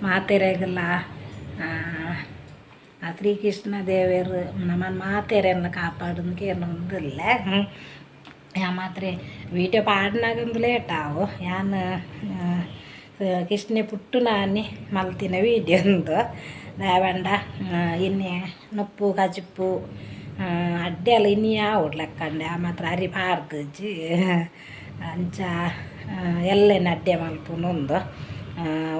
ಮಾತೆರೆಗಲ್ಲ ಶ್ರೀಕೃಷ್ಣ ದೇವರು ನಮ್ಮನ್ನು ಮಾತೆರೆಯನ್ನು ಕಾಪಾಡೋದಕ್ಕೆ ಏನೊಂದಿಲ್ಲ ಮಾತ್ರ ವೀಡಿಯೋ ಪಾಡಿನಾಗೊಂದು ಲೇಟ್ ಆವು ಯಾನು ಕೃಷ್ಣ ಪುಟ್ಟು ನಾನಿ ಮಲ್ತಿನ ವೀಡಿಯೋ ಒಂದು ದಾವಂಡ ಇನ್ನೆ ನೊಪ್ಪು ಕಜಿಪ್ಪು ಅಡ್ಡೆ ಎಲ್ಲ ಇನ್ನೂ ಯಾವ ಲೆಕ್ಕಂಡೆ ಮಾತ್ರ ಅರಿ ಪಾರ್ದಜ್ಜಿ ಅಂಚ ಎಲ್ಲೇನು ಅಡ್ಡೆ ಮಲ್ಪುನೊಂದು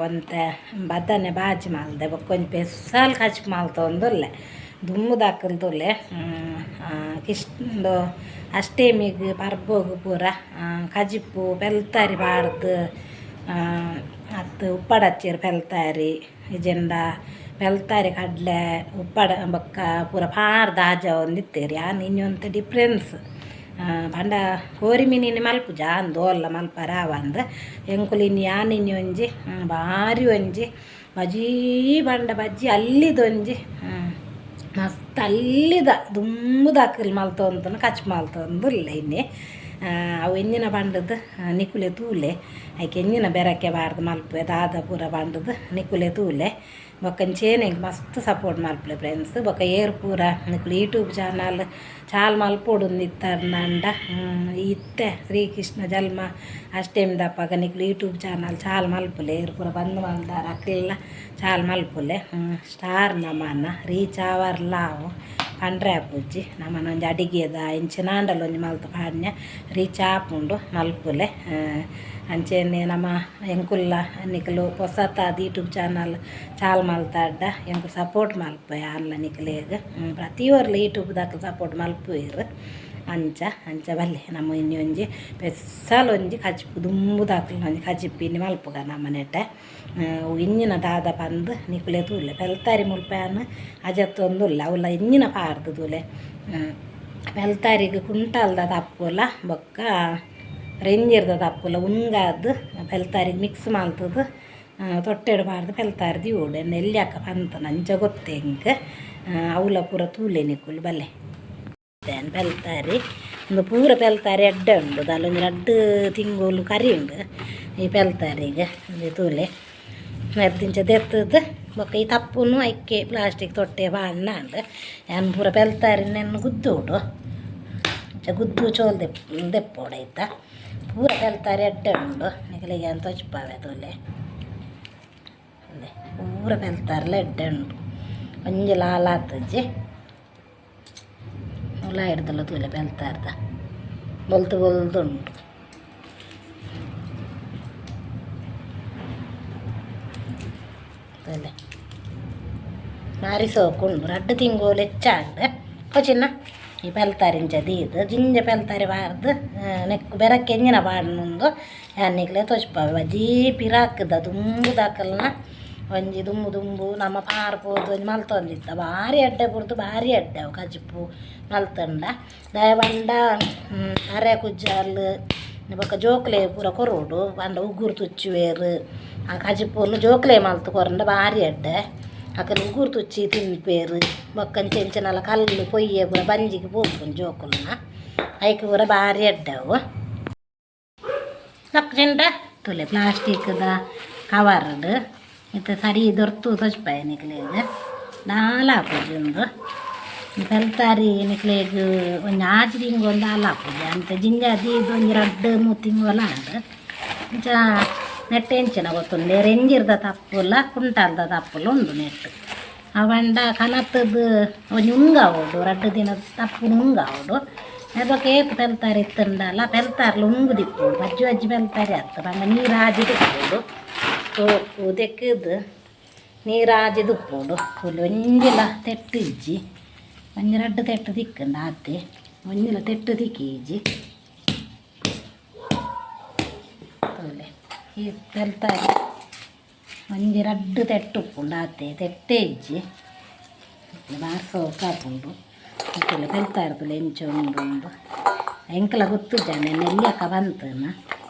ಒಂತೆ ಬದನೆ ಬಾಜಿ ಮಲ್ದೆ ಬೊಕ್ಕೊಂದು ಪೆಸ್ಸಲ್ ಕಚ್ಪು ಮಲ್ತೊಂದುಲ್ಲೆ ದುಮ್ಮುದಾಕಲ್ದುಲ್ಲೆ ಕಿಷ್ಟು ಅಷ್ಟೇಮಿಗೆ ಪರ್ಬೋಗು ಪೂರ ಕಜಿಪ್ಪು ಬೆಲ್ತಾರಿ ಬಾರ್ದು ಅತ್ತು ಉಪ್ಪಡಚ್ಚಿರು ಬೆಲ್ತಾರಿ ಇಜೆಂಡ ಬೆಲ್ತಾರಿ ಕಡಲೆ ಉಪ್ಪಡ ಬೊಕ್ಕ ಪೂರ ಪಾರ್ದು ಆಜ ಒಂದಿತ್ತೇರಿ ಯಾನು ಇನ್ನೊಂದು ಡಿಫ್ರೆನ್ಸ್ ಪಂಡ ಕೋರಿ ಮೀನಿನ ಮಲ್ಪುಜ ಅಂದು ಒಲ್ಲ ಮಲ್ಪರ ಅವಂದು ಎಂಕುಲಿನ ಯಾನಿನಿ ಒಂಜಿ ಭಾರಿ ಒಂಜಿ ಬಜೀ ಬಂಡ ಬಜ್ಜಿ ಅಲ್ಲಿದೊಂಜಿ ಮಸ್ತ್ ಅಲ್ಲಿದ ದುಂಬುದಾಕಲ್ ಮಲ್ತೊಂದು ಕಚ್ ಮಲ್ತೊಂದು ಇಲ್ಲ ಇನ್ನೆ ಅವು ಎಂಜಿನ ಬಂಡದು ನಿಕುಲೆ ತೂಲೆ ಆಯ್ಕೆ ಎಂಜಿನ ಬೆರಕೆ ಬಾರ್ದು ಮಲ್ಪೆ ದಾದ ಪೂರ ಬಂಡದು ನಿಕುಲೆ ತೂಲೆ ಬೊಕ್ಕನ್ ಚೇನೆಗೆ ಮಸ್ತ್ ಸಪೋರ್ಟ್ ಮಲ್ಪಲೆ ಫ್ರೆಂಡ್ಸ್ ಬೊಕ್ಕ ಏರ್ ಪೂರ ನಿಕುಲು ಯೂಟ್ಯೂಬ್ ಚಾನಲ್ ಚಾಲ್ ಮಲ್ಪೊಡುಂದಿತ್ತಂಡ ಇತ್ತೆ ಶ್ರೀಕೃಷ್ಣ ಜನ್ಮ ಅಷ್ಟೇಮ್ದಪ್ಪಾಗ ನಿಕುಲು ಯೂಟ್ಯೂಬ್ ಚಾನಲ್ ಚಾಲ್ ಮಲ್ಪುಲೆ ಏರ್ ಪೂರ ಬಂದು ಮಲ್ದಾರ ಅಕ್ಲೆಲ್ಲ ಚಾಲ್ ಮಲ್ಪುಲೆ ಸ್ಟಾರ್ ನಮನ ರೀಚ್ ಆವರ್ಲಾವು ಪಂಡ್ರೆ ಆಪುಜ್ಜಿ ನಮ್ಮನ ಒಂಜಿ ಅಡಿಗೆದ ಇಂಚಿನಾಂಡಲ್ ಒಂಜಿ ಮಲ್ತು ಪಾಡ್ನೆ ರೀಚ್ ಆಪುಂಡು ಮಲ್ಪುಲೆ ಅಂಚೆನೆ ನಮ್ಮ ಎಂಕುಲ್ಲ ನಿಕಲು ಹೊಸತಾದ ಯೂಟ್ಯೂಬ್ ಚಾನಲ್ ಚಾಲ್ ಮಲ್ತಾಡ್ಡ ಎಂಕು ಸಪೋರ್ಟ್ ಮಲ್ಪೆ ಅಲ್ಲ ನಿಕಲೇಗ ಪ್ರತಿಯೊರ್ಲು ಯೂಟ್ಯೂಬ್ದಾಗ ಸಪೋರ್ಟ್ ಮಲ್ಪುವೆರು ಅಂಚ ಬಲ್ಲೆ ನಮ್ಮ ಇನ್ನೊಂಜಿ ಪೆಸ್ಸಲ್ ಒಂಜಿ ಕಜಿಪ್ಪು ದುಂಬುದಾಕಲು ಒಂಜಿ ಕಜಿಪ್ಪಿನಿ ಮಲ್ಪುಗ ನಮ್ಮ ನೆಟ್ಟೆ ಇಂಜಿನ ದಾದ ಬಂದು ನಿಕುಲೆ ತೂಲೆ ಬೆಲ್ತಾರಿ ಮುಲ್ಪೆಯನ್ನು ಅಜತ್ತೊಂದುಲ್ಲ ಅವಲ್ಲ ಇಂಜಿನ ಪಾರ್ದು ತೂಲೆ ಬೆಲ್ತಾರಿಗೆ ಕುಂಟಲ್ದ ತಪ್ಪುಲ ಬೊಕ್ಕ ರೆಂಜಿರ್ದ ತಪ್ಪುಲ ಉಂಗಾದು ಬೆಲ್ತಾರಿಗೆ ಮಿಕ್ಸ್ ಮಾಡ್ತದು ತೊಟ್ಟೆಡು ಬಾರ್ದು ಬೆಲ್ತಾರ್ದು ಇವುಡು ಎಲ್ಲಿ ಅಕ್ಕ ಬಂತು ನಂಚ ಗೊತ್ತೇ ಹಿಂಗೆ ಅವಲ ಪೂರ ತೂಲೆ ನಿಕುಲು ಬಲ್ಲೆ ಬೆಲ್ತಾರಿ ಒಂದು ಪೂರ ಬೆಲ್ತಾರಿ ಎಡ್ಡೆ ಉಂಡು ಅಲ್ಲೊಂದು 2 ತಿಂಗಳು ಕರಿ ಉಂಡು ಈ ಬೆಲ್ತಾರಿಗೆ ಒಂದು ತೂಲೆ ಮೆರ್ದಿಂಚ ದೆತ್ತದು ಬೊಕ್ಕ ಈ ತಪ್ಪುನು ಐಕೆ ಪ್ಲಾಸ್ಟಿಕ್ ತೊಟ್ಟೆ ಬಾಣ್ಣ ಅಂದು ಏನು ಪೂರ ಬೆಲ್ತಾರಿ ನೆನ್ನು ಗುದ್ದೋಡು ಗುದ್ದು ಚೋಲ್ ದೆಪ್ಪೋಡೈತ ಪೂರ ಬೆಲ್ತಾರಿ ಎಡ್ಡೆ ಉಂಡು ನಿಕಲಿಗೆ ಅಂತ ಹಚ್ಪಾವೆ ತೂಲೆ ಪೂರ ಬೆಲ್ತಾರಲ್ಲ ಎಡ್ಡೆ ಉಂಡು ಒಂಜಿ ಲಾಲ್ ಆತಜ್ಜಿ ಹುಳ ಹಿಡ್ದಲ್ಲ ತೂಲೆ ಬೆಲ್ತಾರ್ದ ಬೊಲ್ತು ಉಂಟು ತೂಲೆ ಮಾರಿ ಸೋಕುಂಡು 2 ತಿಂಗಳು ಹೆಚ್ಚಾಂಡು ಕೊಚಿನ್ನ ಈ ಬೆಲ್ತಾರಿಂಚ ದೀದು ಜಿಂಜ ಬೆಲ್ತಾರಿ ಬಾರ್ದು ನೆಕ್ಕು ಬೆರಕ್ಕೆ ಎಂಜಿನ ಬಾಡ್ನೊಂದು ಯಾನಿಗ್ಲೆ ತೋಚ್ಪಾವೆ ಬಜೀ ಪಿರಾಕದ ದುಂಬುದಾಕಲ್ನ ಒಂಜಿ ದುಂಬು ನಮ್ಮ ಪಾರ್ಪೋದು ಒಂಜಿ ಮಲ್ತೊಂದಿತ್ತ ಭಾರಿ ಅಡ್ಡೆ ಪುರ್ದು ಭಾರಿ ಅಡ್ಡೆ ಅವು ಕಜಿಪ್ಪು ಮಲ್ತಂಡ ದಯಬಂಡ ಅರೆ ಕುಜ್ಜಲ್ ಬೊಕ್ಕ ಜೋಕ್ಲೆ ಪೂರ ಕೊರೋಡು ಬಂಡ ಉಗುರು ತುಚ್ಚುವೇರು ಆ ಕಜಿಪ್ಪುನು ಜೋಕ್ಲೆ ಮಲ್ತು ಕೊರಂಡ ಭಾರಿ ಅಡ್ಡೆ ಅಕ್ಕನ ಉಗುರು ತುಚ್ಚಿ ತಿನ್ಪೇರು ಬೊಕ್ಕಂಚ ಎಂಚನಲ್ಲ ಕಲ್ಲು ಪೊಯ್ಯೆ ಪೂರ ಬಂಜಿಗೆ ಪೋಪುನ್ ಜೋಕುಲ್ನ ಐಕೆ ಪೂರ ಭಾರಿ ಅಡ್ಡೆ ಅವು ಸಕ್ಜೆಂಡ ತುಲೆ ಪ್ಲಾಸ್ಟಿಕ್ದ ಕವರ್ಡು ಇತ್ತು ಸರಿ ದೊರ್ತು ತೊಚ್ಪಾಯ ನಿಕ್ಲೇಗ ನಾಲ್ ಹಾಕೋದು ಒಂದು ಬೆಲ್ತಾರಿ ನಿಕ್ಲೇಗ ಒಂದು 8 ತಿಂಗಳು ಒಂದು ಹಾಲು ಹಾಕೋದು ಅಂತ ಜಿಂಜಾದಿ ಇದು ಒಂದು 2-3 ತಿಂಗಳು ಅಂಡು ಇಂಚ ನೆಟ್ಟೆ ಎಂಚಿನ ಗೊತ್ತುಂಡೆ ರೆಂಜಿರ್ದ ತಪ್ಪುಲ್ಲ ಕುಂಟಾಲ್ದ ತಪ್ಪುಲ್ಲ ಉಂಡು ನೆಟ್ಟು ಅವಂಡ ಕನತ್ತದು ಒಂದು ಉಂಗಾವೋಡು 2 ದಿನದ ತಪ್ಪು ಉಂಗಾವೋಡು ಅದಕ್ಕೆ ಏತು ಬೆಲ್ತಾರಿ ಇತ್ತಂಡಲ್ಲ ಬೆಲ್ತಾರ್ಲು ಉಂಗು ದಿಪ್ಪೋಡು ಅಜ್ಜಿ ಬೆಲ್ತಾರಿ ಆಗ್ತದೆ ಹಂಗೆ ನೀರು ಹಾಜಿ ದಿಪ್ಪೋಡು ಸೋಪು ತೆಕ್ಕದು ನೀರಾಜಿ ದುಪ್ಪೋಡು ಫುಲ್ ಒಂಜಿಲ ತೆಟ್ಟು ಇಜ್ಜಿ ಒಂಜಿ 2 ತೆಟ್ಟು ತಿಕ್ಕಂಡು ಆತೆ ಒಂಜಿಲ ತೆಟ್ಟು ತಿಕ್ಕಿ ತೋಲೆ ಈ ಬೆಲ್ತಾರಿ ಒಂಜಿ 2 ತೆಟ್ಟು ಉಪ್ಪುಂಡು ಆತೆ ತೆಟ್ಟೆ ಇಜ್ಜಿ ಬಾರಿ ಸೋಕು ಹಾಕೊಂಡು ಇತ್ತಲ್ಲ ಬೆಲ್ತಾರ್ದು ಎಂಚ ಉಂಡು ಎಂಕಲ ಗೊತ್ತು ಜನ ಎಲ್ಲಿ ಅಕ್ಕ ಬಂತನ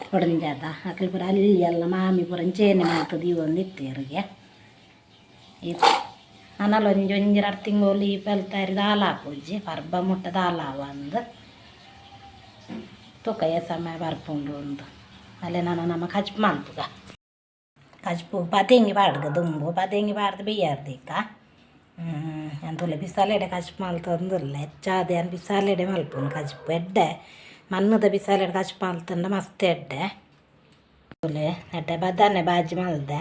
ಹೊಡೆಂಜಾದ ಅಕ್ಕಲಿ ಪೂರ ಅಲ್ಲಿ ಎಲ್ಲ ಮಾಮಿ ಪೂರ ಚೇನೆ ಮಾಡ್ತದೆ ಒಂದು ಇತ್ತೇರಿಗೆ ಇದು ಅನಲ್ ಒಂಜಿ 2 ತಿಂಗಳು ಈ ಬೆಲ್ತಾರಿ ದಾಲ್ ಹಾಕೋಜ್ಜಿ ಪರ್ಬ ಮುಟ್ಟ ದಾಲ್ ಒಂದು ತೂಕ ಸಮಯ ಬರ್ಪುಂಡು ಒಂದು ಅಲ್ಲೇ ನಾನು ನಮ್ಮ ಕಚ್ ಮಲ್ತುಗ ಕಜ್ಪು ಪತೆಂಗಿ ಪಾಡ್ಗ ದುಂಬು ಪತೆಂಗಿ ಪಾಡ್ದು ಬೇಯಾರ್ದಿಕ್ಕ ಎಂತುಲೆ ಬಿಸಾಲೆಡೆ ಕಜ್ಪು ಮಲ್ತಂದುಲ್ಲ ಹೆಚ್ಚಾದೆ ಅನ್ ಬಿಸಾಲೆಡೆ ಮಲ್ಪುನು ಕಜ್ಪು ಎಡ್ಡೆ ಮಣ್ಣದ ಬಿಸಾಲೆಡೆ ಕಜ್ಪು ಮಲ್ತಂಡ ಮಸ್ತ್ ಎಡ್ಡೆ ತುಲೆ ಎಡ್ಡೆ ಬದನೆ ಬಾಜಿ ಮಲ್ದೆ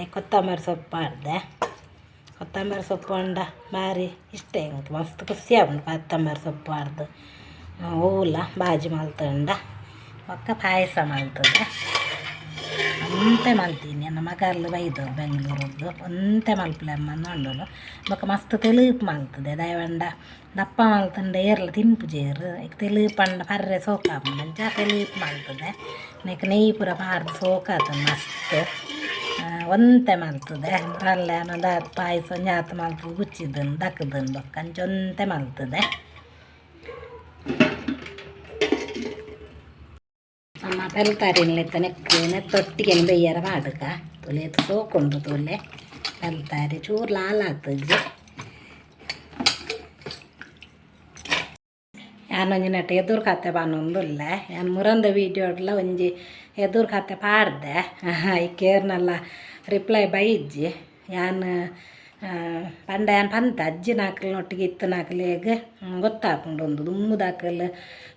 ಕೊತ್ತಂಬರಿ ಸೊಪ್ಪು ಹಾಡ್ದೆ ಕೊತ್ತಂಬರಿ ಸೊಪ್ಪು ಅಂಡ ಭಾರಿ ಇಷ್ಟ ಹೆಂಗೆ ಮಸ್ತ್ ಖುಷಿ ಆಗುಂಡು ಕೊತ್ತಂಬರಿ ಸೊಪ್ಪು ಹಾಡ್ದು ಓಲ ಬಾಜಿ ಮಲ್ತಂಡ ಒಕ್ಕ ಪಾಯಸ ಮಲ್ತದೆ ಒಂತೆ ಮಲ್ತೀನಿ ನನ್ನ ಮಗಲ್ಲಿ ಬೈದು ಬೆಂಗಳೂರದ್ದು ಒಂತೆ ಮಲ್ಪಲೆಮ್ಮ ನೋಡಲು ಬೊಕ್ಕ ಮಸ್ತ್ ತೆಲುಪು ಮಲ್ತದೆ ದಯವಂಡ ದಪ್ಪ ಮಲ್ತಂಡ ಏರ್ಲ ತಿನ್ಪು ಜೇರು ಈಗ ತೆಲುಪಂಡ ಪರ್ರೆ ಸೋಕಾಪು ಮಂಚ ತೆಲುಪು ಮಲ್ತದೆ ನೆಕ್ ನೆಯ್ಯಿ ಪೂರ ಪಾರ್ದು ಸೋಕಾತದೆ ಮಸ್ತ್ ಒಂತೆ ಮಲ್ತದೆ ಅಲ್ಲೇ ಅನ್ನೋದು ಪಾಯಸ ಜಾತ ಮಲ್ತದೆ ಗುಚ್ಚಿದನು ದಕ್ಕದನು ಬೊಕ್ಕ ಅಂಚೊಂತೆ ಮಲ್ತದೆ ನಮ್ಮ ಪೆಲ್ತಾರಿನ್ಲೆತ್ತ ನೆತ್ತೊಟ್ಟಿಗೆ ಬೆಯ್ಯರ ಮಾಡುಕ ತುಲೆ ಸೋಕೊಂಡು ತುಲೆ ಪೆಲ್ತಾರಿ ಚೂರು ಲಾಲ್ ಆಗ್ತದೆ ಯಾನೊಂಜಿ ನೆಟ್ಟು ಎದುರು ಕತೆ ಬಾನೊಂದುಲ್ಲ ಯಾನು ಮುರಂದ ವೀಡಿಯೋಡ್ಲ ಒಂಜಿ ಎದುರು ಕತೆ ಪಾಡ್ದೆ ಐಕೇರ್ನೆಲ್ಲ ರಿಪ್ಲೈ ಬೈಜ್ಜಿ ಯಾನು ಪಂಡ ಯಾನು ಪಂತ ಅಜ್ಜಿನಾಕಲ್ ನೊಟ್ಟಿಗೆ ಇತ್ತನಾಕಲೇಗ ಗೊತ್ತಾಕೊಂಡು ಒಂದು ದುಮ್ಮುದಾಕಲ್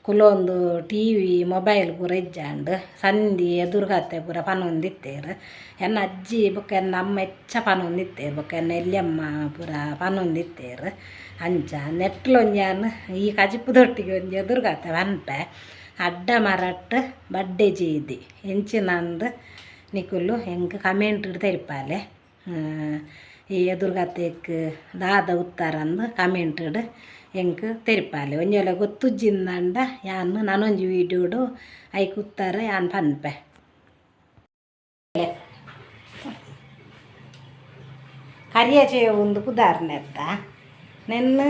ಕುಲೊಂದು ಟಿ ವಿ ಮೊಬೈಲ್ ಪೂರ ಇಜ್ಜಾಂಡು ಸಂಧಿ ಎದುರು ಕತೆ ಪೂರ ಪನೊಂದಿತ್ತೇರು ಎನ್ನ ಅಜ್ಜಿ ಬೊಕ್ಕ ಎನ್ನ ಅಮ್ಮ ಹೆಚ್ಚ ಪನೊಂದಿತ್ತೇರು ಬೊಕ್ಕ ಎನ್ನ ಎಲ್ಲಿಯಮ್ಮ ಪೂರ ಪನೊಂದಿತ್ತೇರು ಅಂಚ ನೆಟ್ಲೊಂಜಾನು ಈ ಕಜಿಪುದೊಟ್ಟಿಗೆ ಒಂಜಿ ಎದುರು ಕತೆ ಪನ್ಪೆ ಅಡ್ಡ ಮರಟ್ಟು ಬಡ್ಡೆ ಜೀದಿ ಎಂಚಿನಂದು ನಿಕುಲು ಹೆಂಗೆ ಕಮೆಂಟ್ ತೆರಿಪಾಲೆ ಈ ಎದುರುಗತೆಕ್ ದಾದ ಉತ್ತಾರಂದು ಕಮೆಂಟ್ ಹೆಂಗೆ ತೆರಿಪಾಲೆ ಒಂಜೆಲ್ಲ ಗೊತ್ತುಜ್ಜಿಂದಂಡ ಯಾನು ನಾನೊಂಜಿ ವೀಡಿಯೋಡು ಐಕ್ ಉತ್ತಾರ ಯಾನು ಪನ್ಪೆ ಕರಿಯಚೆ ಒಂದು ಉದಾಹರಣೆ ಅತ್ತ ನೆನ್ನ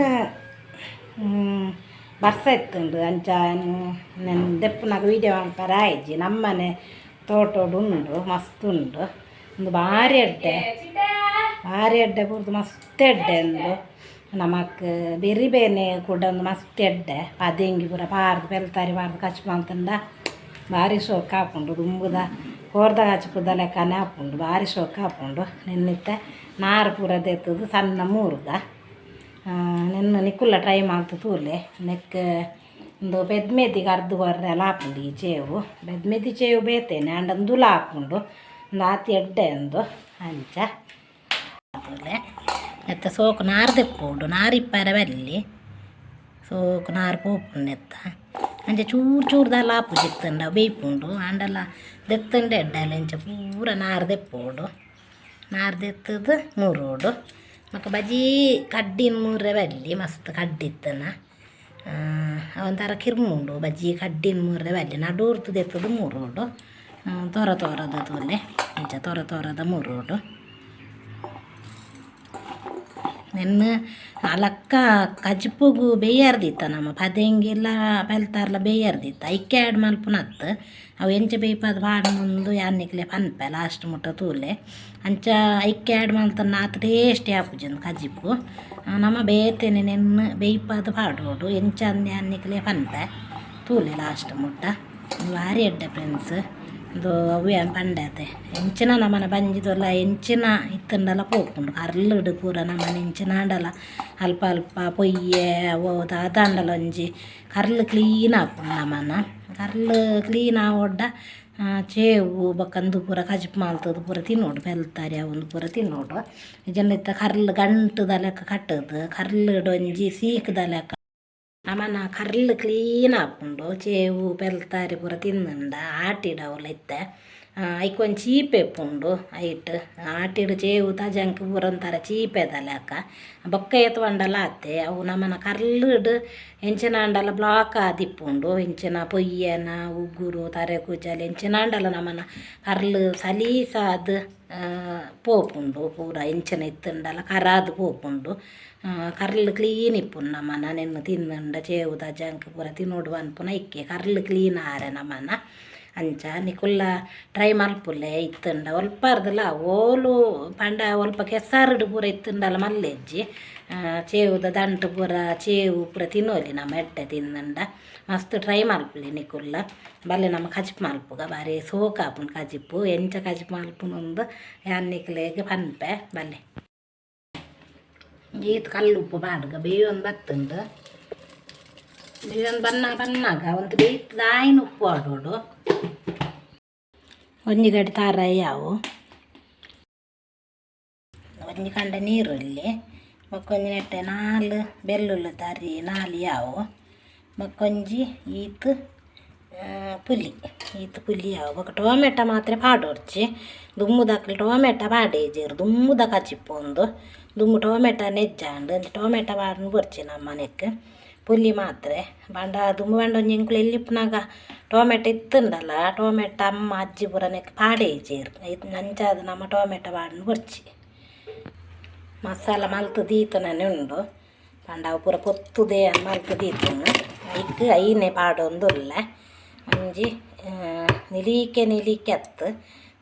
ಬರ್ಸ ಎತ್ತುಂಡು ಅಂಚ ನೆನ್ ದೆಪ್ಪುನಾಗ ವೀಡಿಯೋ ಮನ್ಪರ ಆಯ್ಜಿ ನಮ್ಮನೆ ತೋಟೋಡು ಉಂಡು ಮಸ್ತ್ ಉಂಡು ಒಂದು ಭಾರಿ ಎಡ್ಡೆ ಪೂರ್ದು ಮಸ್ತ್ ಎಡ್ಡೆ ಅಂದು ನಮಕ್ ಬೆರಿ ಬೇನೆ ಕೂಡ ಒಂದು ಮಸ್ತ್ ಎಡ್ಡೆ ಪದೆಂಗಿ ಪೂರ ಪಾರ್ದು ಪೆಲ್ತಾರಿ ಪಾರ್ದು ಕಚ್ಚು ಮಲ್ತಂಡ ಭಾರಿ ಶೋಕ ಹಾಪುಂಡು ದುಂಬುದ ಕೋರ್ದ ಕಚ್ಚುಪುದ ಲೆಕ್ಕನೆ ಹಾಪುಂಡು ಭಾರಿ ಶೋಕ ಹಾಪುಂಡು ನೆನ್ನಿತ್ತೆ ನಾರು ಪೂರ ದೆತ್ತದು ಸಣ್ಣ ಮೂರ್ಗ ನೆನ್ನ ನಿಕ್ಕುಲ್ಲ ಟ್ರೈ ಮಾಡ್ತು ತೂಲೆ ನೆಕ್ ಒಂದು ಬೆದ್ಮೆದಿಗೆ ಅರ್ದು ಬರ್ರೆಲ್ಲ ಹಾಪುಂಡು ಈ ಚೇವು ಬೆದ್ಮೆದಿ ಚೇವು ಬೇತೇನೆ ಅಂಡಂದುಲ ಹಾಪುಂಡು ಒಂದು ಆತಿ ಎಡ್ಡೆ ಅಂದು ಅಂಚ ತೂಲೆ ಎತ್ತ ಸೋಕು ನಾರು ದೆಪ್ಪುಂಡು ನಾರು ಇಪ್ಪರ ಬಲ್ಲಿ ಸೋಕು ನಾರು ಪೋಪುಂಡು ಎತ್ತ ಅಂಚೆ ಚೂರು ಚೂರ್ದಲ್ಲ ಹಾಪು ಚಿತ್ತಂಡ ಬೇಯ್ಪುಂಡು ಅಂಡಲ್ಲ ದೆತ್ತಂಡೆ ಎಡ್ಡಲ್ಲ ಇಂಚ ಪೂರ ನಾರು ದೆಪ್ಪೋಡು ನಾರು ದೆತ್ತದು ಮೂರೋಡು ಮಕ್ಕ ಬಜಿ ಕಡ್ಡಿನ ಮೂರೇ ಬಲ್ಲಿ ಮಸ್ತ್ ಕಡ್ಡಿತ್ತನ ಒಂಥರ ಕಿರ್ಮುಂಡು ಬಜ್ಜಿ ಕಡ್ಡಿನ ಮೂರೇ ಬಲ್ಲಿ ನಡೂರ್ತು ದೆತ್ತದು ಮೂರೋಡು ತೋರದ ತೋಲೆ ಇಂಚ ತೋರದ ಮೂರೋಡು ನೆನ್ನ ಅಲಕ್ಕ ಕಜ್ಪುಗು ಬೇಯರ್ದಿತ್ತ ನಮ್ಮ ಪದೆಂಗಿಲ್ಲ ಪೆಲ್ತಾರ್ಲ ಬೇಯರ್ದಿತ್ತ ಐಕ್ಕೆ ಆ್ಯಡ್ ಮಲ್ಪುನತ್ತು ಅವು ಎಂಚ ಬೇಯ್ಪದ ಬಾಡ ಮುಂದು ಯಾನಿಕ್ಲೆ ಪನ್ಪೆ ಲಾಸ್ಟ್ ಮುಟ್ಟ ತೂಲೆ ಅಂಚ ಐಕ್ಕೆ ಆ್ಯಡ್ ಮಲ್ತನ್ನ ಆತ ಟೇಸ್ಟಿ ಆಪುಜಂದು ಕಜಿಪ್ಪು ನಮ್ಮ ಬೇತೇನೆ ನೆನ್ನ ಬೇಯ್ಪದ ಪಾಡೋಡು ಎಂಚ ಅಂದು ಯಾನಿಕ್ಲೆ ಪನ್ಪೆ ತೂಲೆ ಲಾಸ್ಟ್ ಮುಟ್ಟ ಭಾರಿ ಎಡ್ಡೆ ಫ್ರೆಂಡ್ಸ್ ಅದು ಅವ್ಯ ಪಂಡತೆ ಎಂಚಿನ ನಮ್ಮನ ಬಂಜಿದಲ್ಲ ಎಂಚಿನ ಇತ್ತಂಡಲ ಪೋಪುಂಡು ಕರ್ಲುಡು ಪೂರ ನಮ್ಮನ ಎಂಚಿನಾಂಡಲ ಅಲ್ಪ ಅಲ್ಪ ಪೊಯ್ಯೆ ಅವು ದಾದಂಡಲ ಒಂಜಿ ಕರ್ಲು ಕ್ಲೀನ್ ಆಪುಂಡು ನಮ್ಮನ ಕರ್ಲು ಕ್ಲೀನ್ ಆವೊಡ್ಡ ಚೇವು ಬಕ್ಕಂದು ಪೂರ ಕಜಿಪ್ ಮಾಲ್ತದು ಪೂರ ತಿನ್ನೋಡು ಬೆಲ್ತಾರೆ ಅವೊಂದು ಪೂರ ತಿನ್ನೋಡು ಜನ ಕರ್ಲು ಗಂಟುದ ಲೆಕ್ಕ ಕಟ್ಟದು ಕರ್ಲುಡು ಒಂಜಿ ಸೀಕದ ಲೆಕ್ಕ ನಮ್ಮನ ಕರ್ಲು ಕ್ಲೀನ್ ಆಪುಂಡು ಚೇವು ಬೆಲ್ತಾರಿ ಪೂರ ತಿನ್ನಂಡ ಆಟಿಡವಲ್ಲ ಇತ್ತೆ ಐಕೊಂದು ಚೀಪೆ ಪುಂಡು ಐಟ್ ಆಟಿಡು ಚೇವು ತಜಂಕ್ ಪೂರ ಒಂಥರ ಚೀಪೆದಲ್ಲ ಅಕ್ಕ ಬೊಕ್ಕ ಎತ್ಕೊಂಡಲ್ಲ ಆತೆ ಅವು ನಮ್ಮನ ಕರ್ಲುಡು ಎಂಚಿನಾಂಡಲ ಬ್ಲಾಕ್ ಆದಿಪ್ಪುಂಡು ಎಂಚಿನ ಪೊಯ್ಯನ ಉಗುರು ತರೆ ಕೂಚಲು ಎಂಚಿನಾಂಡಲ ನಮ್ಮನ ಕರ್ಲು ಸಲೀಸಾದ ಪೋಪುಂಡು ಪೂರ ಎಂಚಿನ ಇತ್ತುಂಡಲ ಕರಾದು ಪೋಪುಂಡು ಕರ್ಲು ಕ್ಲೀನ್ ಇಪ್ಪುಂಡು ನಮ್ಮನ ನೆನ್ನು ತಿನ್ನಂಡ ಚೇವು ತಜಂಕ್ ಪೂರ ತಿನ್ನೋಡು ಅನ್ಪುನ ಇಕ್ಕೆ ಕರ್ಲು ಕ್ಲೀನ್ ಆರೆ ನಮ್ಮನ ಅಂಚ ನಿಕುಲ್ಲ ಟ್ರೈ ಮಲ್ಪುಲ್ಲೆ ಇತ್ತುಂಡ ಒಲ್ಪ ಅರ್ದಲ್ಲ ಓಲು ಪಂಡ ಒಲ್ಪ ಕೆಸಾರುಡು ಪೂರ ಇತ್ತುಂಡಲ್ಲ ಮಲ್ಲೆಜ್ಜಿ ಚೇವುದ ದಂಟು ಪೂರ ಚೇವು ಪೂರ ತಿನ್ನೋಲಿ ನಮ್ಮ ಎಡ್ಡೆ ತಿನ್ನಂಡ ಮಸ್ತ್ ಟ್ರೈ ಮಲ್ಪುಲಿ ನಿಕುಲ್ಲ ಬಲ್ಲೆ ನಮ್ಮ ಕಜಿಪ್ ಮಲ್ಪುಗ ಬಾರಿ ಸೋಕಾಪುಂಡು ಕಜಿಪ್ಪು ಎಂಚ ಕಜಿಪ್ ಮಲ್ಪುನೊಂದು ಯಾನ್ನಿಕ್ಲೆಗ್ ಪನ್ಪೆ ಬಲ್ಲೆ ಈತ್ ಕಲ್ಲುಪ್ಪು ಬಾಡ್ಗ ಬೇಯೊಂದು ಬತ್ತುಂಡು ಬೇಯೊಂದು ಬನ್ನಾಗ ಒಂದು ಬೇಯ್ತದ ಆಯ್ನ ಉಪ್ಪು ಆಡೋಡು ಒಂಜಿ ಗಡಿ ತಾರಾಯಿ ಯಾವು ಒಂಜಿ ಕಂಡ ನೀರುಳ್ಳಿ ಮಕ್ಕೊಂಜಿ ನೆಟ್ಟೆ 4 ಬೆಳ್ಳುಳ್ಳಿ ತರಿ 4 ಯಾವು ಮಕ್ಕೊಂಜಿ ಈತ್ ಪುಲಿ ಯಾವು ಬೊಕ ಟೊಮೆಟೊ ಮಾತ್ರ ಪಾಡೋರ್ಚಿ ದುಮ್ಮುದಕ್ಲೆ ಟೊಮೆಟೊ ಪಾಡೇಜೇರು ದುಮ್ಮುದ ಕಚಿಪ್ಪೊಂದು ದುಮ್ಮು ಟೊಮೆಟೊ ನೆಜ್ಜಾಂಡು ಟೊಮೆಟೊ ಪಾಡ್ನು ಬರ್ಚಿ ನಮ್ಮ ಮನೆಕ್ ಪುಲಿ ಮಾತ್ರ ಬಂಡ ದುಮ್ಮು ಬಂಡ ಒಂಜಿ ಎಂಕುಲು ಎಲ್ಲಿಪ್ಪುನಾಗ ಟೊಮೆಟೊ ಇತ್ತುಂಡಲ್ಲ ಟೊಮೆಟೊ ಅಮ್ಮ ಅಜ್ಜಿ ಪೂರ ನೆಕ್ ಪಾಡೇಜೇರು ನಂಚಾದ ನಮ್ಮ ಟೊಮೆಟೊ ಪಾಡ್ನು ಬರ್ಚಿ ಮಸಾಲ ಮಲ್ತು ದೀತನೇ ಉಂಡು ಪಂಡ ಅವು ಪೂರ ಪೊತ್ತುದೇ ಮಲ್ತು ದೀತನು ಐಕ್ ಐನೆ ಪಾಡೊಂದುಲ್ಲ ಒಂಜಿ ನಿಲೀಕೆ ಅತ್ತು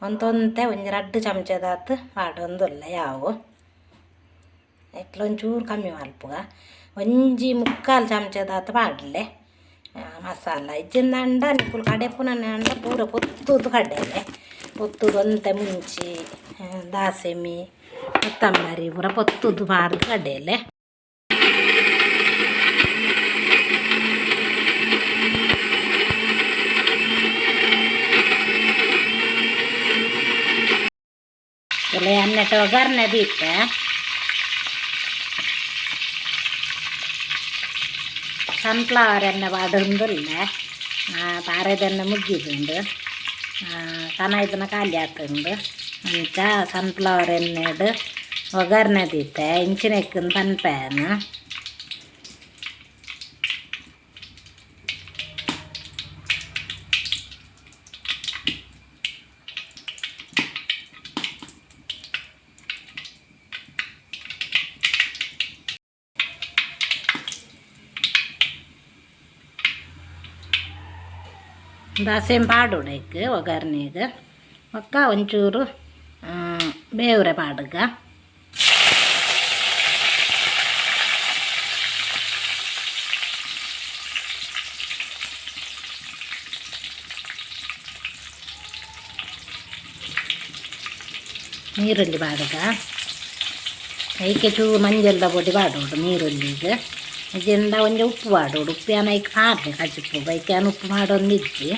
ಒಂದೊಂತೆ ಒಂಜಿ 2 ಚಮಚದಾತು ಪಾಡೊಂದುಲ್ಲ ಯಾವು ಒಂಚೂರು ಕಮ್ಮಿ ಮಲ್ಪುಗ ಒಂಜಿ 3/4 ಚಮಚದಾತು ಪಾಡಲೆ ಮಸಾಲ ಇಜ್ಜಿಂದಂಡ ನಿಕುಲು ಕಡೆಪುನನೆ ಅಂಡ ಪೂರ ಪೊತ್ತುದು ಕಡಲೆ ಪೊತ್ತುದು ಒಂತೆ ಮುಂಚಿ ದಾಸೆಮಿ ಕೊತ್ತಂಬರಿ ಪೂರ ಪೊತ್ತುದು ಪಾಡ್ದು ಕಡಲೆ ಅನ್ನೆಟ್ಟು ಒಗ್ಗರಣೆ ದೀತೆ ಸನ್ಫ್ಲವರ್ ಎಣ್ಣೆ ಪಾಡೊಂದುಲ್ಲ ಪಾರೆದೆಣ್ಣೆ ಮುಗ್ಗಿದುಂಡು ಕನಾಯ್ದನ ಖಾಲಿ ಹಾಕೊಂಡು ಅಂಚ ಸನ್ಫ್ಲವರ್ ಎಣ್ಣೆಡು ಒಗ್ಗರಣೆ ದೀತೆ ಇಂಚಿನೆಕ್ಕನ್ ಪನ್ಪೇನು ದಾಸೆಂ ಪಾಡೋಡಕ್ಕೆ ಒಗ್ಗರಣೆಗೆ ಒಕ್ಕ ಒಂಚೂರು ಬೇವ್ರೆ ಪಾಡುಗ ನೀರುಳ್ಳಿ ಪಾಡುಗ ಐಕೆ ಚೂರು ಮಂಜಲ್ದ ಪೊಡಿ ಪಾಡೋಡು ನೀರುಳ್ಳಿಗೆ ಇದರಿಂದ ಒಂಜಿ ಉಪ್ಪು ಪಾಡೋಡು ಉಪ್ಪಿನ ಐಕ್ ಪಾಡ್ದೆ ಕಜಿಪ್ಪು ಬೈಕ್ಯಾನ ಉಪ್ಪು ಮಾಡೋದು ಇಜ್ಜಿ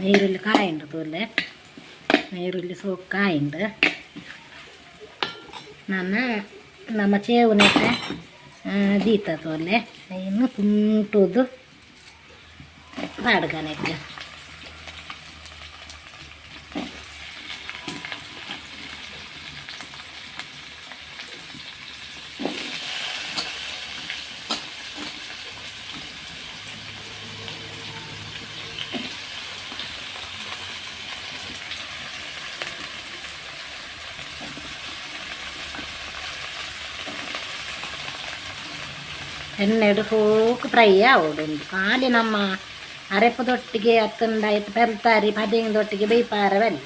ನೀರುಳ್ಳಿ ಕಾಯಿಂಡು ತೋಲೆ ನೀರುಳ್ಳಿ ಸೋಕು ಕಾಯಿಂಡು ನಾನು ನಮ್ಮ ಚೇವುನೆಟ್ಟೆ ದೀತ ತೋಲೆ ಇನ್ನು ತುಂಟುದು ಪಾಡ್ಗನೆಕ್ಕೆ ಎಣ್ಣೆಡು ಸೋಕು ಫ್ರೈ ಆವೊಡುಂಡು ಖಾಲಿ ನಮ್ಮ ಅರೆಪದೊಟ್ಟಿಗೆ ಅತ್ತಂಡಾಯ್ತು ಪೆಲ್ತಾರಿ ಪದಿಂಗದೊಟ್ಟಿಗೆ ಬೇಯ್ಪಾರವಲ್ಲಿ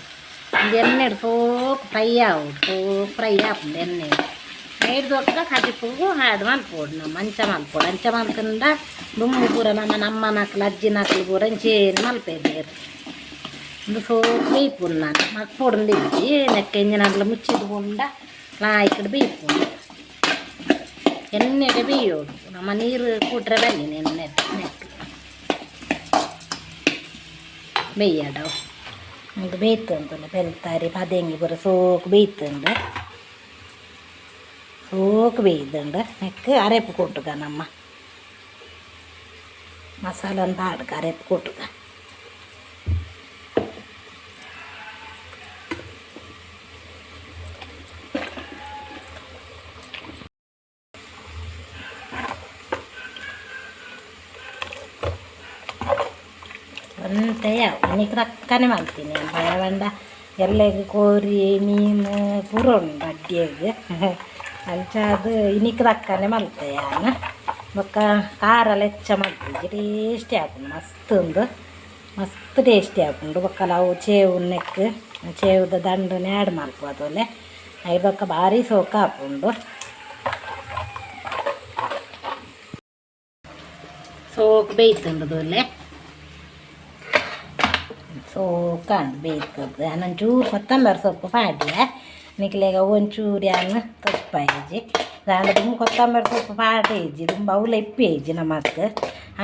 ಒಂದು ಎಣ್ಣೆಡು ಸೋಕು ಫ್ರೈ ಆವೋಡು ಸೋಕು ಫ್ರೈ ಆಪುಂಡು ಎಣ್ಣೆಡು ಐಡ್ದೊಕ್ಕ ಕಜಿಪ್ಪುಗು ಹಾಡು ಮಲ್ಪೋಡು ನಮ್ಮ ಅಂಚ ಮಲ್ಪಂಡ ದುಮ್ಮು ಪೂರ ನಮ್ಮ ನಕ್ಲು ಅಜ್ಜಿ ನಕ್ಲು ಪೂರ ಇಂಚೇನು ಮಲ್ಪೇದೇರು ಒಂದು ಸೋಕು ಬೇಯ್ಪುಂಡು ನಾನು ಮಕ್ಪೊಡು ಇಜ್ಜಿ ನೆಕ್ಕ ಎಂಜಿನಗ್ಲ ಮುಚ್ಚಿದು ಪುಂಡ ಲಾಯ್ಕಡು ಬೇಯ್ಪುಂಡು ಎಣ್ಣೆಗೆ ಬೇಯೋಡು ನಮ್ಮ ನೀರು ಕೂಟ್ರೆ ಬನ್ನಿ ಎಣ್ಣೆ ನೆಟ್ಟು ಬೇಯ್ಯಡವು ಇದು ಬೇಯ್ತುಂಟು ಬೆಲ್ತಾರಿ ಪದಂಗಿ ಪೂರ ಸೋಕು ಬೇಯ್ತುಂಡು ಸೋಕು ಬೇಯ್ದುಂಡು ನೆಕ್ಕು ಅರೆಪು ಕೊಟ್ಟುಗ ನಮ್ಮ ಮಸಾಲನ ಪಾಡ್ಗ ಅರೆಪು ಕೊಟ್ಟುಗ ಅಂತೆಯ ಮನೆಗೆ ತಕ್ಕನೆ ಮಾಡ್ತೀನಿ ಭಯ ಬಂಡ ಎಲ್ಲೆಗ್ ಕೋರಿ ಮೀನು ಪೂರ ಉಂಡು ಅಡ್ಡಿಯಾಗ ಅಂಚಾದ ಇನಿಕ್ ತಕ್ಕನೆ ಮಲ್ತೆ ಯಾನು ಬೊಕ್ಕ ಖಾರ ಲೆಚ್ಚ ಮಾಡ್ತೀವಿ ಟೇಸ್ಟಿ ಆಪುಂಡು ಮಸ್ತ್ ಟೇಸ್ಟಿ ಆಪುಂಡು ಬೊಕ್ಕಲ ಅವು ಚೇವು ನೆಕ್ ಚೇವುದ ದಂಡನೆ ಆ್ಯಡ್ ಮಲ್ಪೋದೊಲೆ ಅವು ಬೊಕ್ಕ ಭಾರಿ ಸೋಕ ಆಪುಂಡು ಸೋಕ್ ಬೇಯ್ತುಂಡು ದೊಲೆ ಸೋಕಂಡು ಬೇಯ್ತದ್ದು ನಾನೊಂಚೂರು ಕೊತ್ತಂಬರಿ ಸೊಪ್ಪು ಪಾಡ್ಲೆ ನಿಕ್ಲೆಗ ಒಂಚೂರು ಯಾನು ತೊಪ್ಪಾಯಿಜಿ ದಾಂಡ ತುಂಬ ಕೊತ್ತಂಬರಿ ಸೊಪ್ಪು ಪಾಡೇಜಿ ತುಂಬ ಅವಲ ಇಪ್ಪೇಜಿ ನಮಕ್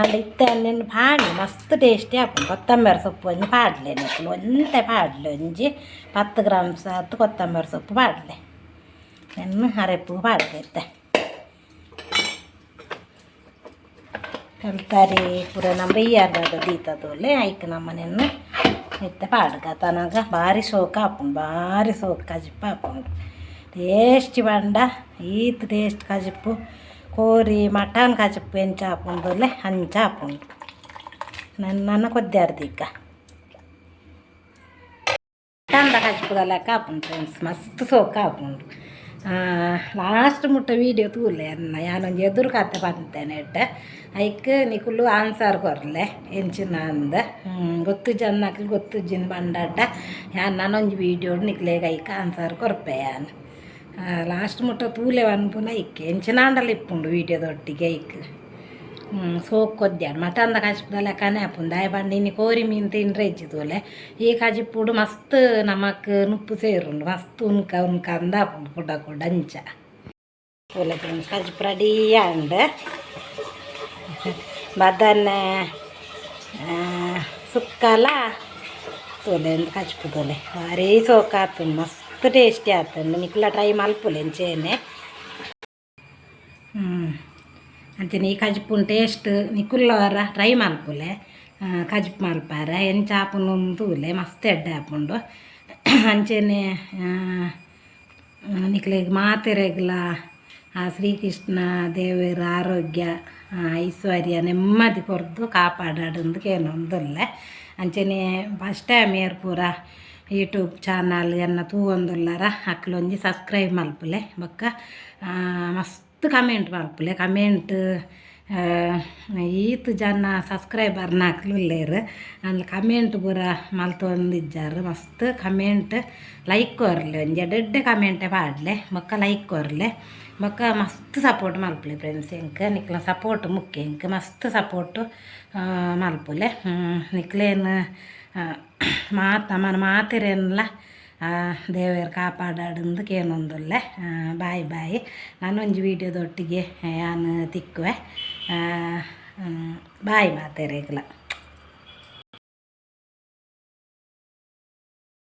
ಅಂಡ ಇತ್ತೆ ಅನ್ನೆನು ಪಾಡಿ ಮಸ್ತ್ ಟೇಸ್ಟಿ ಆಪುಂಡು ಕೊತ್ತಂಬರಿ ಸೊಪ್ಪು ಒಂಜಿ ಪಾಡ್ಲೆ ನಿಕ್ಲು ಒಂತೆ ಪಾಡ್ಲೆ ಒಂಜಿ 10 ಗ್ರಾಮ್ ಸಾತು ಕೊತ್ತಂಬರಿ ಸೊಪ್ಪು ಪಾಡ್ಲೆ ನೆನ್ನು ಅರೆಪ್ಪು ಪಾಡ್ದೈತೆ ಕಲ್ತಾರಿ ಪೂರ ನಮ್ಮ ಬೈಯಾರ್ದ ದೀತದೋಲೆ ಐಕ್ ನಮ್ಮನೆಯನ್ನು ಇತ್ತೆ ಪಾಡ್ಗ ತನಗ ಭಾರಿ ಸೋಕ ಆಪುಂಡು ಭಾರಿ ಸೋಕ ಕಜಿಪ್ಪು ಆಪುಂಡು ಟೇಸ್ಟಿ ಬಂಡ ಈತ್ ಟೇಸ್ಟ್ ಕಜಿಪ್ಪು ಕೋರಿ ಮಟನ್ ಕಜಿಪ್ಪು ಎಂಚ ಆಪುಂಡುಲೆ ಅಂಚ ಆಪುಂಡು ನನ್ನ ಕೊದ್ದಾರ್ದೀಗ ಮಟನ್ದ ಕಜಿಪ್ಪುದ ಆಪುಂಡು ಫ್ರೆಂಡ್ಸ್ ಮಸ್ತ್ ಸೋಕ ಆಪುಂಡು ಲಾಸ್ಟ್ ಮುಟ್ಟ ವೀಡಿಯೋ ತೂಲೆ ಅನ್ನ ಯಾನೊಂದು ಎದುರು ಕತೆ ಬಂತೇನೆ ಇಟ್ಟ ಐಕ್ ನಿಕುಲು ಆನ್ಸರ್ ಕೊರ್ಲೆ ಎಂಚಿನ ಅಂದ ಗೊತ್ತುಜನ್ನಕ್ಕೆ ಗೊತ್ತುಜ್ಜಿನ ಬಂಡಡ್ಡ ಯಾನ್ ನಾನೊಂದು ವೀಡಿಯೋ ನಿಕ್ಲೇಗ ಐಕ್ ಆನ್ಸರ್ ಕೊರ್ಪೆ ಯಾನ್ ಲಾಸ್ಟ್ ಮುಟ್ಟ ತೂಲೆ ಅನ್ಪುನ ಐಕ್ ಎಂಚಿನಾಂಡಲ್ಲಿ ಇಪ್ಪುಂಡು ವೀಡಿಯೋದೊಟ್ಟಿಗೆ ಐಕ್ ಸೋಕ್ ಕೊದ್ಯಾಡು ಮಟನ್ದ ಕಜಿಪ್ಪುದ ಲೆಕ್ಕನೆ ಆಪುಂಡು ದಾಯ ಬಂಡಿನಿ ಕೋರಿ ಮೀನು ತಿಂಡ್ರೆ ಇಜ್ಜಿದೋಲೆ ಈ ಕಜಿಪ್ಪುಡು ಮಸ್ತ್ ನಮಕ್ ನುಪ್ಪು ಸೇರುಂಡು ಮಸ್ತ್ ಉನ್ಕ ಅಂದ ಆಪುಂಡು ಕುಡ್ಡ ಅಂಚ ಒಲೆ ಫ್ರೆಂಡ್ಸ್ ಕಜಿಪ್ಪು ರೆಡಿ ಆಂಡ್ ಬದನೆ ಸುಕ್ಕಲ ತೋಲೆ ಒಂದು ಕಜಿಪ್ಪುದೋಲೆ ಭಾರಿ ಸೋಕ ಆತುಂಡು ಮಸ್ತ್ ಟೇಸ್ಟಿ ಆತುಂಡು ನಿಕ್ಲ ಟ್ರೈ ಮಲ್ಪುಲೆ ಎಂಚೇನೆ ಅಂಚನೆ ಈ ಕಜಿಪ್ಪುನ ಟೇಸ್ಟ್ ನಿಕುಲ್ಲವರ ಟ್ರೈ ಮಲ್ಪುಲೆ ಕಜಿಪ್ಪು ಮಲ್ಪಾರ ಎಂಚ ಆಪುಂಡು ತೂಲೆ ಮಸ್ತ್ ಎಡ್ಡೆ ಆಪುಂಡು ಅಂಚನೆ ನಿಕ್ಲೆಗ್ ಮಾತೆರೆಗ್ಲ ಆ ಶ್ರೀಕೃಷ್ಣ ದೇವರ ಆರೋಗ್ಯ ಐಶ್ವರ್ಯ ನೆಮ್ಮದಿ ಕೊರ್ದು ಕಾಪಾಡಾಡು ಕೇನೊಂದುಲ್ಲೆ ಅಂಚನೆ ಫಸ್ಟ್ ಟೈಮ್ ಏರ್ ಪೂರ ಯೂಟ್ಯೂಬ್ ಚಾನಲ್ ಎನ್ನ ತೂವೊಂದುಲ್ಲರ ಅಕ್ಲೊಂಜಿ ಸಬ್ಸ್ಕ್ರೈಬ್ ಮಲ್ಪುಲೆ ಬೊಕ್ಕ ಮಸ್ತ್ ಕಮೆಂಟ್ ಮಲ್ಪುಲೆ ಕಮೆಂಟ್ ಈತ್ ಜನ ಸಬ್ಸ್ಕ್ರೈಬರ್ ನಾಕ್ಲುಲ್ಲೇರು ಅಲ್ಲಿ ಕಮೆಂಟ್ ಪೂರ ಮಲ್ತೊಂದಿಜ್ಜಾರು ಮಸ್ತ್ ಕಮೆಂಟ್ ಲೈಕ್ ಕೊರ್ಲೆ ಒಂಜಿ ಎಡ್ಡೆ ಕಮೆಂಟೇ ಪಾಡ್ಲೆ ಬೊಕ್ಕ ಲೈಕ್ ಕೊರ್ಲೆ ಬೊಕ್ಕ ಮಸ್ತ್ ಸಪೋರ್ಟ್ ಮಲ್ಪುಲೆ ಫ್ರೆಂಡ್ಸ್ ಎಂಕ ನಿಕ್ಲ ಸಪೋರ್ಟ್ ಮುಖ್ಯ ಎಂಕ ಮಸ್ತ್ ಸಪೋರ್ಟ್ ಮಲ್ಪುಲೆ ನಿಕ್ಲೇನು ನಮ್ಮನ ಮಾತೆರೆನ್ಲ ದೇವರ ಕಾಪಾಡಾಡು ಕೇನೊಂದುಲ್ಲೆ ಬಾಯ್ ಬಾಯ್ ನಾನೊಂಜಿ ವೀಡಿಯೋದೊಟ್ಟಿಗೆ ಯಾನು ತಿಕ್ಕುವೆ ಬಾಯ್ ಮಾತೆರೆಗ್ಲ.